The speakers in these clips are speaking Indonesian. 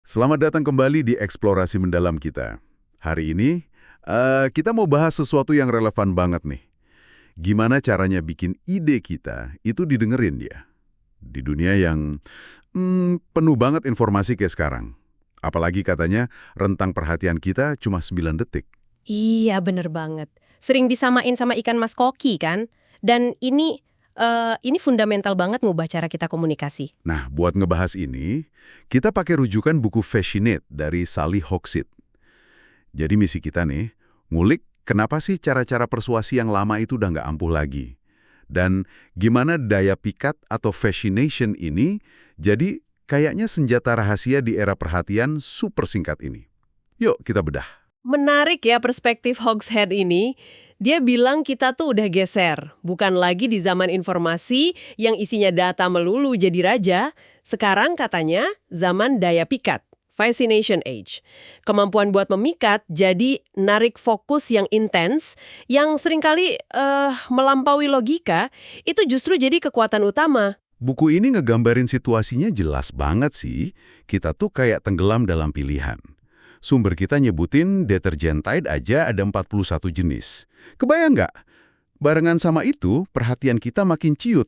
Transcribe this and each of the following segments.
Selamat datang kembali di eksplorasi mendalam kita. Hari ini, kita mau bahas sesuatu yang relevan banget nih. Gimana caranya bikin ide kita itu didengerin dia? Di dunia yang penuh banget informasi kayak sekarang. Apalagi katanya rentang perhatian kita cuma 9 detik. Iya, bener banget. Sering disamain sama ikan mas koki kan? Dan ini fundamental banget ngubah cara kita komunikasi. Nah, buat ngebahas ini, kita pakai rujukan buku Fascinate dari Sally Hogshead. Jadi misi kita nih, ngulik kenapa sih cara-cara persuasi yang lama itu udah nggak ampuh lagi. Dan gimana daya pikat atau fascination ini jadi kayaknya senjata rahasia di era perhatian super singkat ini. Yuk kita bedah. Menarik ya perspektif Hogshead ini. Dia bilang kita tuh udah geser. Bukan lagi di zaman informasi yang isinya data melulu jadi raja. Sekarang katanya zaman daya pikat. Fascination Age. Kemampuan buat memikat jadi narik fokus yang intens, yang seringkali melampaui logika, itu justru jadi kekuatan utama. Buku ini ngegambarin situasinya jelas banget sih. Kita tuh kayak tenggelam dalam pilihan. Sumber kita nyebutin deterjen Tide aja ada 41 jenis. Kebayang nggak? Barengan sama itu, perhatian kita makin ciut.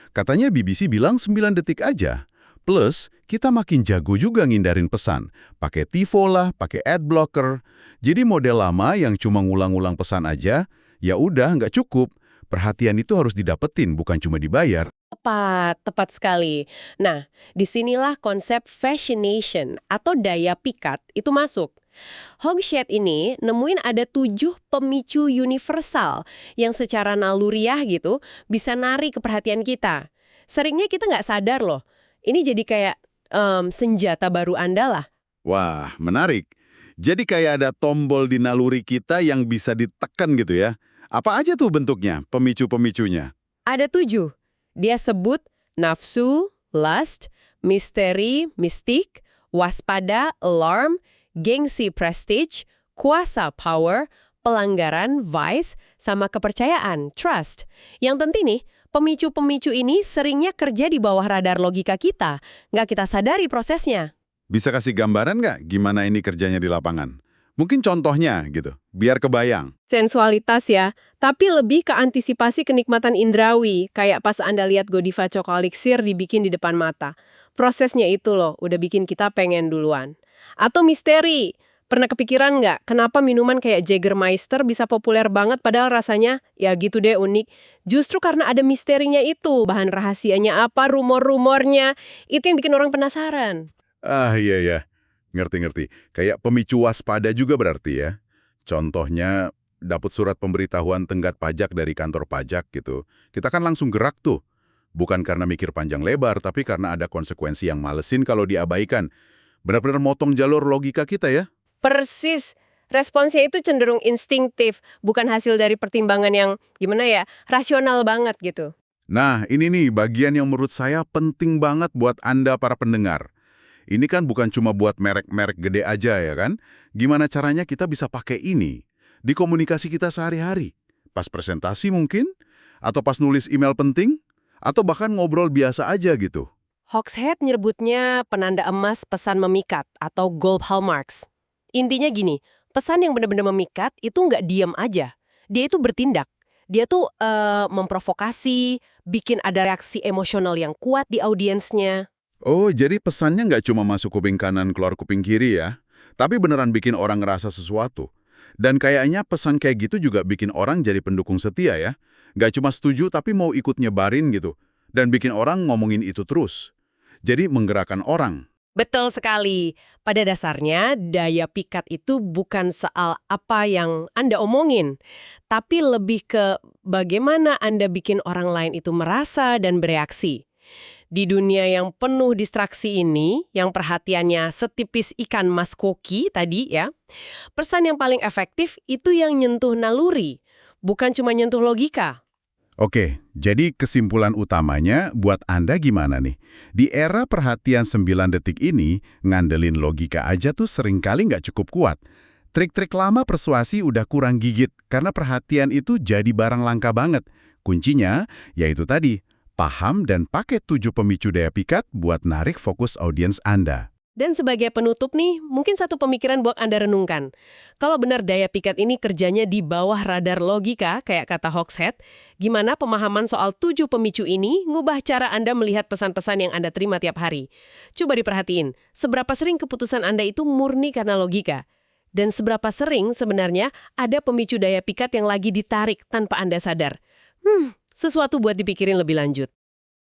Katanya BBC bilang 9 detik aja. Plus, kita makin jago juga ngindarin pesan. Pakai TiVo lah, pakai ad blocker. Jadi model lama yang cuma ngulang-ngulang pesan aja, ya udah nggak cukup. Perhatian itu harus didapetin, bukan cuma dibayar. Tepat sekali. Nah, disinilah konsep fascination atau daya pikat itu masuk. Hogshead ini nemuin ada 7 pemicu universal yang secara naluriah gitu bisa narik keperhatian kita. Seringnya kita nggak sadar loh. Ini jadi kayak senjata baru Anda lah. Wah, menarik. Jadi kayak ada tombol di naluri kita yang bisa ditekan gitu ya. Apa aja tuh bentuknya, pemicu-pemicunya? Ada 7. Dia sebut nafsu, lust, misteri, mistik, waspada, alarm, gengsi, prestige, kuasa, power, pelanggaran, vice, sama kepercayaan, trust. Yang penting nih, pemicu-pemicu ini seringnya kerja di bawah radar logika kita. Nggak kita sadari prosesnya. Bisa kasih gambaran nggak gimana ini kerjanya di lapangan? Mungkin contohnya gitu, biar kebayang. Sensualitas ya, tapi lebih ke antisipasi kenikmatan indrawi, kayak pas Anda lihat Godiva Choco Elixir dibikin di depan mata. Prosesnya itu loh, udah bikin kita pengen duluan. Atau misteri, pernah kepikiran nggak kenapa minuman kayak Jägermeister bisa populer banget padahal rasanya ya gitu deh unik. Justru karena ada misterinya itu, bahan rahasianya apa, rumor-rumornya, itu yang bikin orang penasaran. Ah iya. Ngerti. Kayak pemicu waspada juga berarti ya. Contohnya, dapat surat pemberitahuan tenggat pajak dari kantor pajak gitu. Kita kan langsung gerak tuh. Bukan karena mikir panjang lebar, tapi karena ada konsekuensi yang malesin kalau diabaikan. Benar-benar motong jalur logika kita ya. Persis. Responsnya itu cenderung instingtif, bukan hasil dari pertimbangan yang, gimana ya, rasional banget gitu. Nah, ini nih bagian yang menurut saya penting banget buat Anda para pendengar. Ini kan bukan cuma buat merek-merek gede aja ya kan? Gimana caranya kita bisa pakai ini di komunikasi kita sehari-hari? Pas presentasi mungkin? Atau pas nulis email penting? Atau bahkan ngobrol biasa aja gitu? Hogshead nyebutnya penanda emas pesan memikat atau gold hallmarks. Intinya gini, pesan yang benar-benar memikat itu nggak diam aja. Dia itu bertindak. Dia tuh memprovokasi, bikin ada reaksi emosional yang kuat di audiensnya. Oh, jadi pesannya nggak cuma masuk kuping kanan keluar kuping kiri ya? Tapi beneran bikin orang ngerasa sesuatu. Dan kayaknya pesan kayak gitu juga bikin orang jadi pendukung setia ya? Nggak cuma setuju tapi mau ikut nyebarin gitu. Dan bikin orang ngomongin itu terus. Jadi menggerakkan orang. Betul sekali. Pada dasarnya, daya pikat itu bukan soal apa yang Anda omongin, tapi lebih ke bagaimana Anda bikin orang lain itu merasa dan bereaksi. Di dunia yang penuh distraksi ini, yang perhatiannya setipis ikan mas koki tadi ya, pesan yang paling efektif itu yang nyentuh naluri, bukan cuma nyentuh logika. Oke, jadi kesimpulan utamanya buat Anda gimana nih? Di era perhatian 9 detik ini, ngandelin logika aja tuh seringkali nggak cukup kuat. Trik-trik lama persuasi udah kurang gigit karena perhatian itu jadi barang langka banget. Kuncinya yaitu tadi, paham dan pakai 7 pemicu daya pikat buat narik fokus audiens Anda. Dan sebagai penutup nih, mungkin satu pemikiran buat Anda renungkan. Kalau benar daya pikat ini kerjanya di bawah radar logika, kayak kata Hogshead, gimana pemahaman soal 7 pemicu ini ngubah cara Anda melihat pesan-pesan yang Anda terima tiap hari? Coba diperhatiin, seberapa sering keputusan Anda itu murni karena logika? Dan seberapa sering sebenarnya ada pemicu daya pikat yang lagi ditarik tanpa Anda sadar? Sesuatu buat dipikirin lebih lanjut.